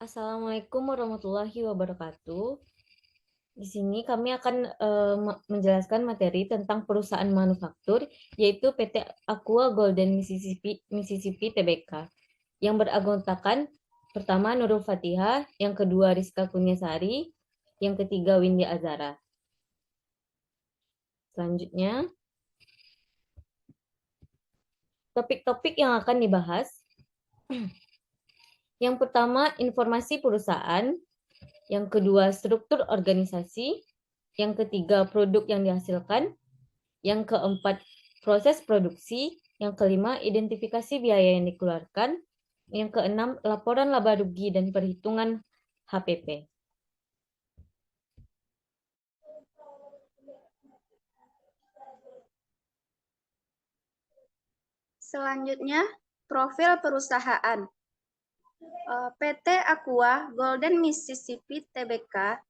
Assalamualaikum warahmatullahi wabarakatuh. Di sini kami akan menjelaskan materi tentang perusahaan manufaktur, yaitu PT Aqua Golden Mississippi Tbk, yang beranggotakan pertama Nurul Fatihah, yang kedua Rizka Kunyasari, yang ketiga Windy Azara. Selanjutnya, topik-topik yang akan dibahas. Yang pertama, informasi perusahaan. Yang kedua, struktur organisasi. Yang ketiga, produk yang dihasilkan. Yang keempat, proses produksi. Yang kelima, identifikasi biaya yang dikeluarkan. Yang keenam, laporan laba rugi dan perhitungan HPP. Selanjutnya, profil perusahaan. PT Aqua Golden Mississippi Tbk,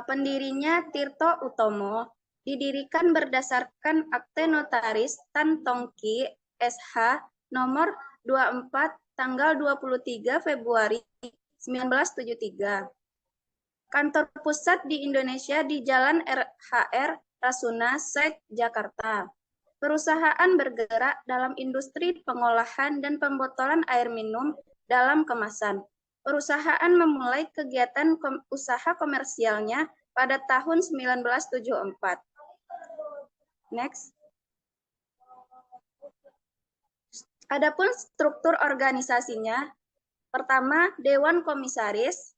pendirinya Tirto Utomo, didirikan berdasarkan Akte Notaris Tan Tongki SH nomor 24 tanggal 23 Februari 1973. Kantor pusat di Indonesia di Jalan HR Rasuna Said, Jakarta. Perusahaan bergerak dalam industri pengolahan dan pembotolan air minum dalam kemasan. Perusahaan memulai kegiatan usaha komersialnya pada tahun 1974. Next. Adapun struktur organisasinya, pertama Dewan Komisaris,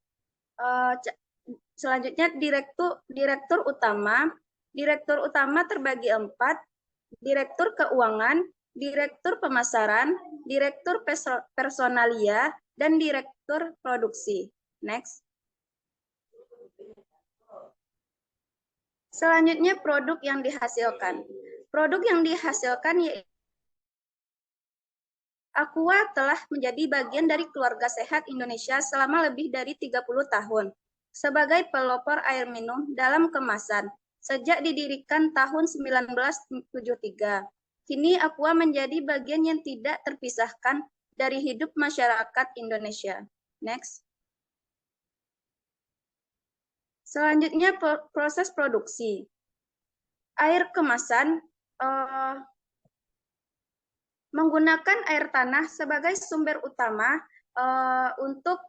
selanjutnya direktur utama. Direktur utama terbagi 4, direktur keuangan, direktur pemasaran, direktur personalia, dan direktur produksi. Next. Selanjutnya produk yang dihasilkan. Produk yang dihasilkan yaitu Aqua telah menjadi bagian dari keluarga sehat Indonesia selama lebih dari 30 tahun sebagai pelopor air minum dalam kemasan sejak didirikan tahun 1973. Kini Aqua menjadi bagian yang tidak terpisahkan dari hidup masyarakat Indonesia. Next. Selanjutnya proses produksi. Air kemasan menggunakan air tanah sebagai sumber utama untuk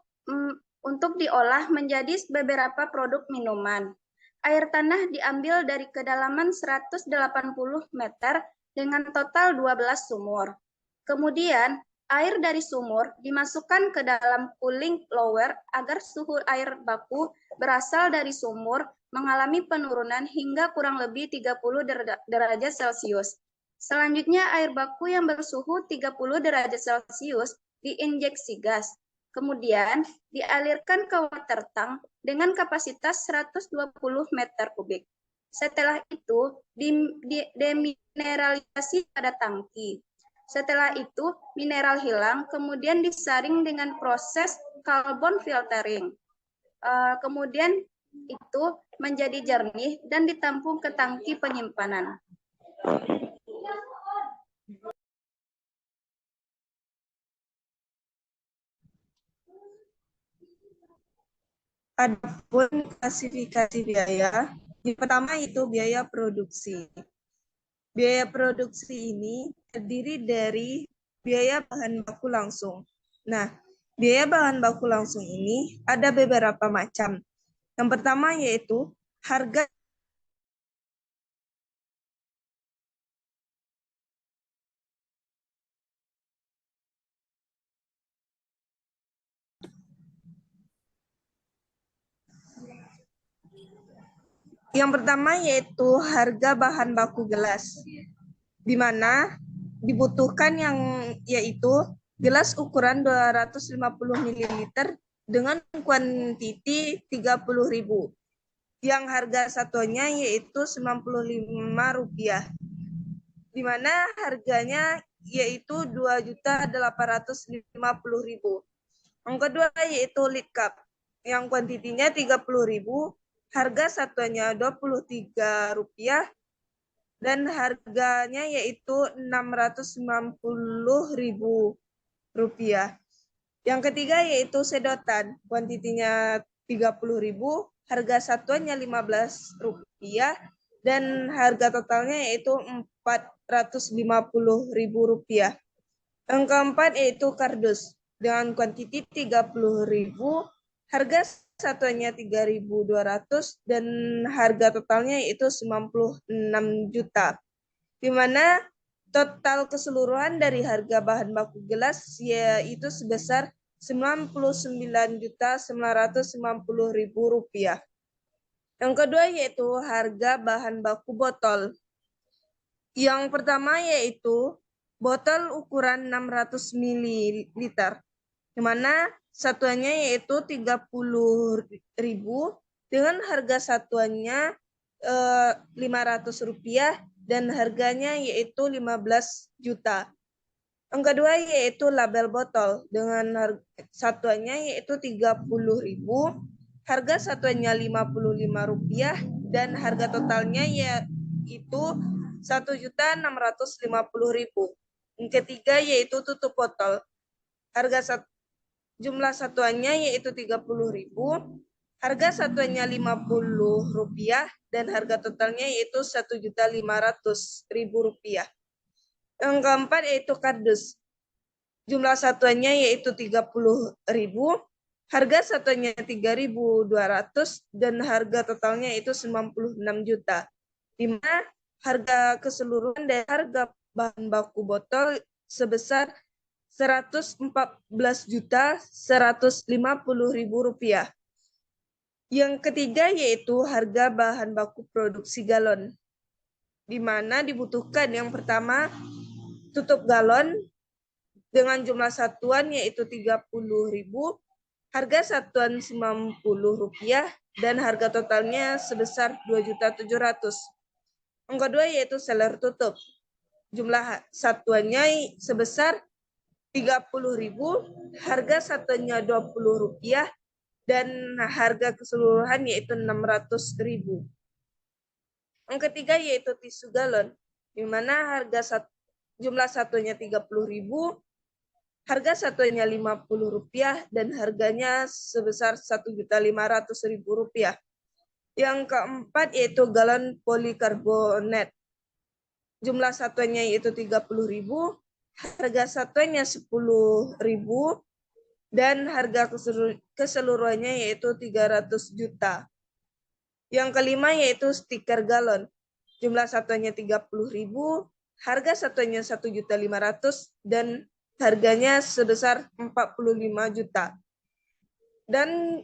diolah menjadi beberapa produk minuman. Air tanah diambil dari kedalaman 180 meter dengan total 12 sumur. Kemudian, air dari sumur dimasukkan ke dalam cooling lower agar suhu air baku berasal dari sumur mengalami penurunan hingga kurang lebih 30 derajat Celcius. Selanjutnya, air baku yang bersuhu 30 derajat Celcius diinjeksi gas. Kemudian, dialirkan ke water tank dengan kapasitas 120 meter kubik. Setelah itu, demineralisasi pada tangki. Setelah itu, mineral hilang, kemudian disaring dengan proses carbon filtering. Kemudian itu menjadi jernih dan ditampung ke tangki penyimpanan. Adapun klasifikasi biaya, yang pertama itu biaya produksi. Biaya produksi ini terdiri dari biaya bahan baku langsung. Nah, biaya bahan baku langsung ini ada beberapa macam. Yang pertama yaitu harga harga bahan baku gelas, di mana dibutuhkan yang yaitu gelas ukuran 250 ml dengan kuantiti 30.000. Yang harga satunya yaitu Rp95, di mana harganya yaitu Rp2.850.000. Yang kedua yaitu lead cup, yang kuantitinya 30.000, harga satunya Rp23 dan harganya yaitu Rp690.000. Yang ketiga yaitu sedotan, kuantitinya 30.000, harga satuannya Rp15, dan harga totalnya yaitu Rp450.000. Yang keempat yaitu kardus, dengan kuantiti 30.000, harga satuannya 3.200, dan harga totalnya yaitu 96 juta. Di mana total keseluruhan dari harga bahan baku gelas yaitu sebesar Rp99.950.000. Yang kedua yaitu harga bahan baku botol. Yang pertama yaitu botol ukuran 600 ml, di mana satuannya yaitu 30.000 dengan harga satuannya Rp500 dan harganya yaitu 15 juta. Yang kedua yaitu label botol dengan satuannya yaitu 30.000, harga satuannya Rp55 dan harga totalnya yaitu 1.650.000. Yang ketiga yaitu tutup botol. Jumlah satuannya yaitu 30.000, harga satuannya Rp50 dan harga totalnya yaitu Rp1.500.000. Yang keempat yaitu kardus. Jumlah satuannya yaitu 30.000, harga satuannya 3.200 dan harga totalnya itu 96 juta. Di mana harga keseluruhan dari harga bahan baku botol sebesar Rp114.150.000. Yang ketiga yaitu harga bahan baku produksi galon, di mana dibutuhkan yang pertama tutup galon dengan jumlah satuan yaitu 30.000, harga satuan Rp90 dan harga totalnya sebesar 2.700.000. Yang kedua yaitu seller tutup. Jumlah satuannya sebesar 30.000, harga satunya Rp20 dan harga keseluruhan yaitu 600.000. Yang ketiga yaitu tisu galon, di mana jumlah satunya 30.000, harga satunya Rp50 dan harganya sebesar Rp1.500.000. Yang keempat yaitu galon polikarbonat. Jumlah satuannya yaitu 30.000, harga satuannya Rp10.000 dan harga keseluruhannya yaitu 300 juta. Yang kelima yaitu stiker galon. Jumlah satuannya 30.000, harga satuannya 1.500.000 dan harganya sebesar 45 juta. Dan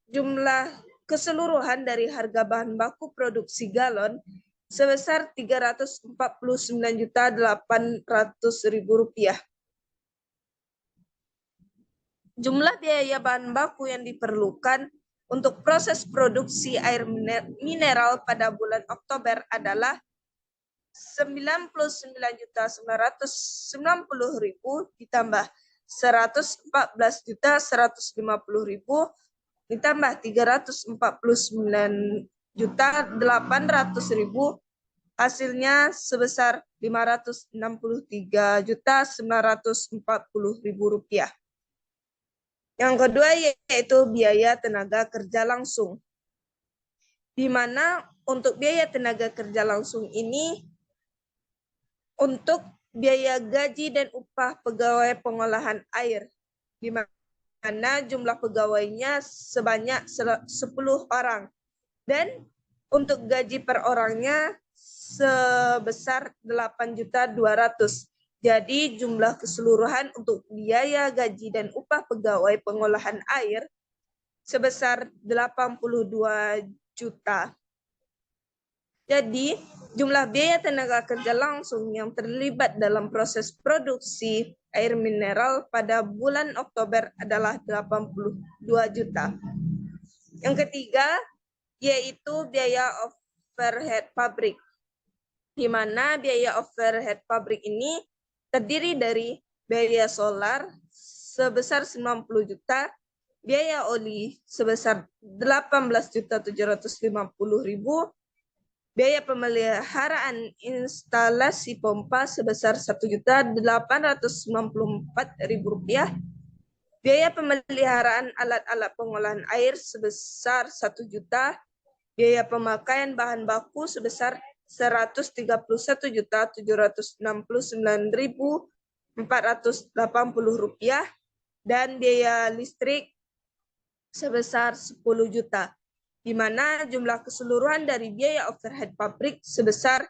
jumlah keseluruhan dari harga bahan baku produksi galon sebesar Rp349.800.000. Jumlah biaya bahan baku yang diperlukan untuk proses produksi air mineral pada bulan Oktober adalah Rp99.990.000 ditambah Rp114.150.000 ditambah Rp349.800.000, hasilnya sebesar Rp563.940.000. Yang kedua yaitu biaya tenaga kerja langsung, di mana untuk biaya tenaga kerja langsung ini untuk biaya gaji dan upah pegawai pengolahan air, di mana jumlah pegawainya sebanyak 10 orang. Dan untuk gaji per orangnya sebesar 8.200.000. Jadi jumlah keseluruhan untuk biaya gaji dan upah pegawai pengolahan air sebesar 82 juta. Jadi jumlah biaya tenaga kerja langsung yang terlibat dalam proses produksi air mineral pada bulan Oktober adalah 82 juta. Yang ketiga yaitu biaya overhead pabrik, di mana biaya overhead pabrik ini terdiri dari biaya solar sebesar 90 juta, biaya oli sebesar 18.750.000, biaya pemeliharaan instalasi pompa sebesar Rp1.894.000, Biaya pemeliharaan alat-alat pengolahan air sebesar 1 juta. Biaya pemakaian bahan baku sebesar 131.769.480 rupiah dan biaya listrik sebesar 10 juta, di mana jumlah keseluruhan dari biaya overhead pabrik sebesar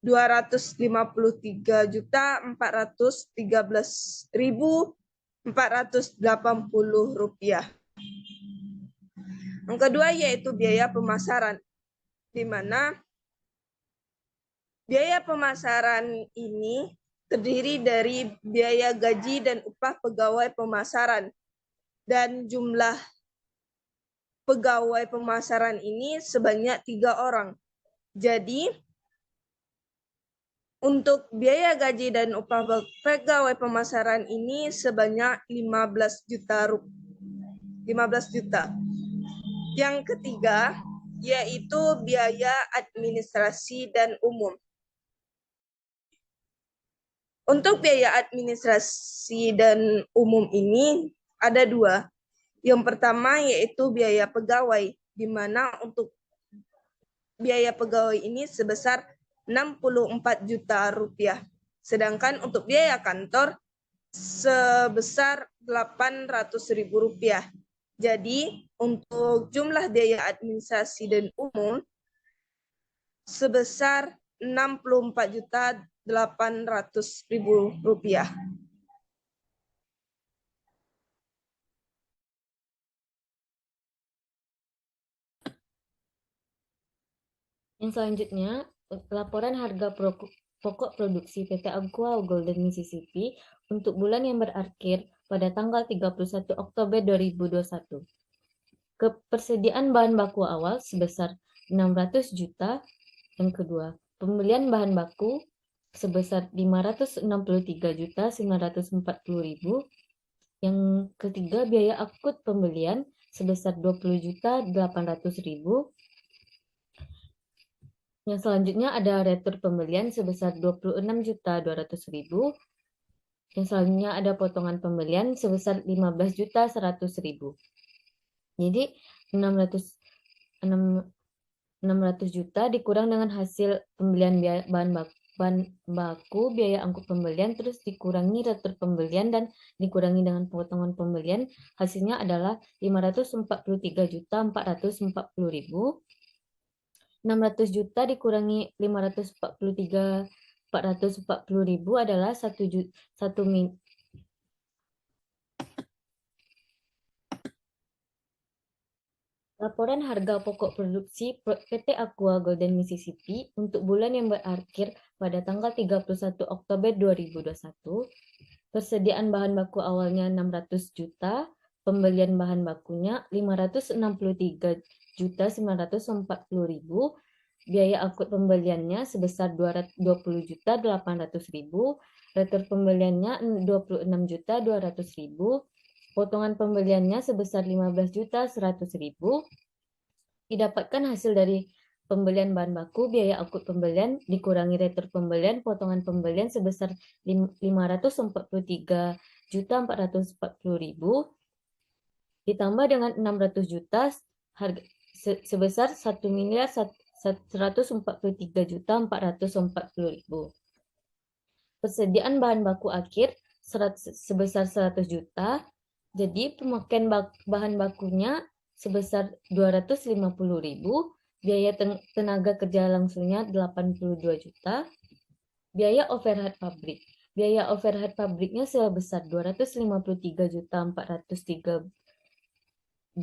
253.413.480 rupiah. Yang kedua yaitu biaya pemasaran, di mana biaya pemasaran ini terdiri dari biaya gaji dan upah pegawai pemasaran, dan jumlah pegawai pemasaran ini sebanyak 3 orang. Jadi, untuk biaya gaji dan upah pegawai pemasaran ini sebanyak 15 juta. Yang ketiga, yaitu biaya administrasi dan umum. Untuk biaya administrasi dan umum ini ada 2. Yang pertama yaitu biaya pegawai, di mana untuk biaya pegawai ini sebesar 64 juta rupiah. Sedangkan untuk biaya kantor sebesar 800.000 rupiah. Jadi untuk jumlah biaya administrasi dan umum sebesar 64.800.000 rupiah. Yang selanjutnya, laporan harga pokok produksi PT Aqua Golden Mississippi untuk bulan yang berakhir pada tanggal 31 Oktober 2021. Ketersediaan bahan baku awal sebesar 600 juta. Yang kedua, pembelian bahan baku sebesar 563.940.000. Yang ketiga, biaya akut pembelian sebesar 20.800.000. Yang selanjutnya ada retur pembelian sebesar 26.200.000. Yang selanjutnya ada potongan pembelian sebesar 15.100.000. Jadi 600 juta dikurang dengan hasil pembelian bahan baku, biaya angkut pembelian, terus dikurangi retur pembelian dan dikurangi dengan potongan pembelian, hasilnya adalah 543.440.000. 600 juta dikurangi 543.440.000 adalah 1 Laporan harga pokok produksi PT Aqua Golden Mississippi untuk bulan yang berakhir pada tanggal 31 Oktober 2021. Persediaan bahan baku awalnya 600 juta, pembelian bahan bakunya 563.940.000, biaya akut pembeliannya sebesar 20.800.000, retur pembeliannya 26.200.000, potongan pembeliannya sebesar 15.100.000. Didapatkan hasil dari pembelian bahan baku, biaya akut pembelian dikurangi retur pembelian, potongan pembelian sebesar 543.440.000 ditambah dengan 600 juta harga sebesar 1.143.440.000. Persediaan bahan baku akhir sebesar 100 juta. Jadi pemakaian bahan bakunya sebesar 250.000, biaya tenaga kerja langsungnya 82 juta, biaya overhead pabrik. Biaya overhead pabriknya sebesar 253.413.480,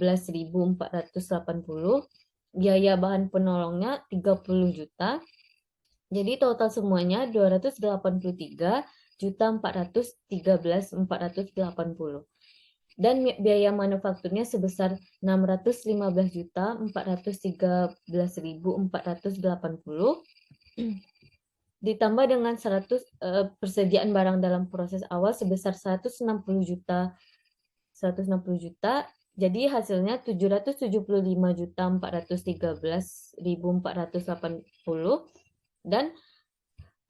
biaya bahan penolongnya 30 juta. Jadi total semuanya 283.413.480. Dan biaya manufakturnya sebesar 615.413.480 ditambah dengan 100 persediaan barang dalam proses awal sebesar 160 juta. Jadi hasilnya 775.413.480 dan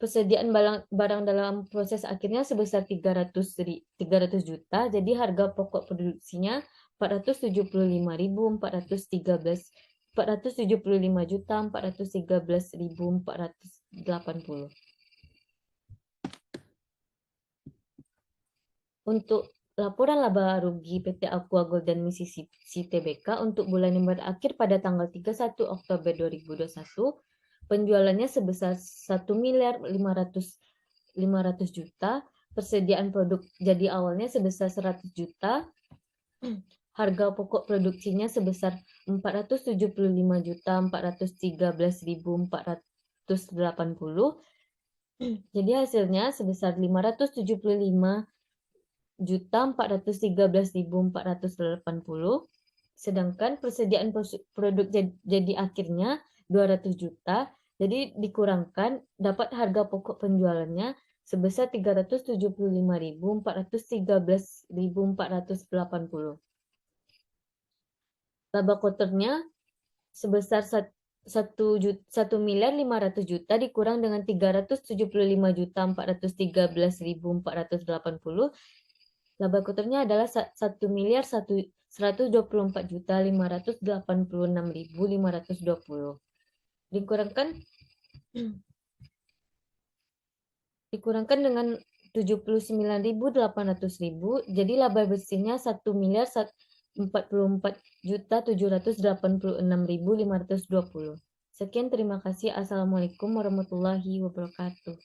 persediaan barang dalam proses akhirnya sebesar 300 juta, jadi harga pokok produksinya 475.413.480. Untuk laporan laba rugi PT Aqua Golden Mississippi Tbk untuk bulan yang berakhir pada tanggal 31 Oktober 2021, penjualannya sebesar 1.500.500 juta, persediaan produk jadi awalnya sebesar 100 juta, harga pokok produksinya sebesar 475.413.480. Jadi hasilnya sebesar 575.413.480. Sedangkan persediaan produk jadi akhirnya 200 juta. Jadi dikurangkan dapat harga pokok penjualannya sebesar 375.413.480. Laba kotornya sebesar 1.500.000.000 dikurang dengan 375.413.480. Laba kotornya adalah 1.124.586.520. Dikurangkan dengan 79.800.000, jadi laba bersihnya 1.044.786.520. Sekian, terima kasih. Assalamualaikum warahmatullahi wabarakatuh.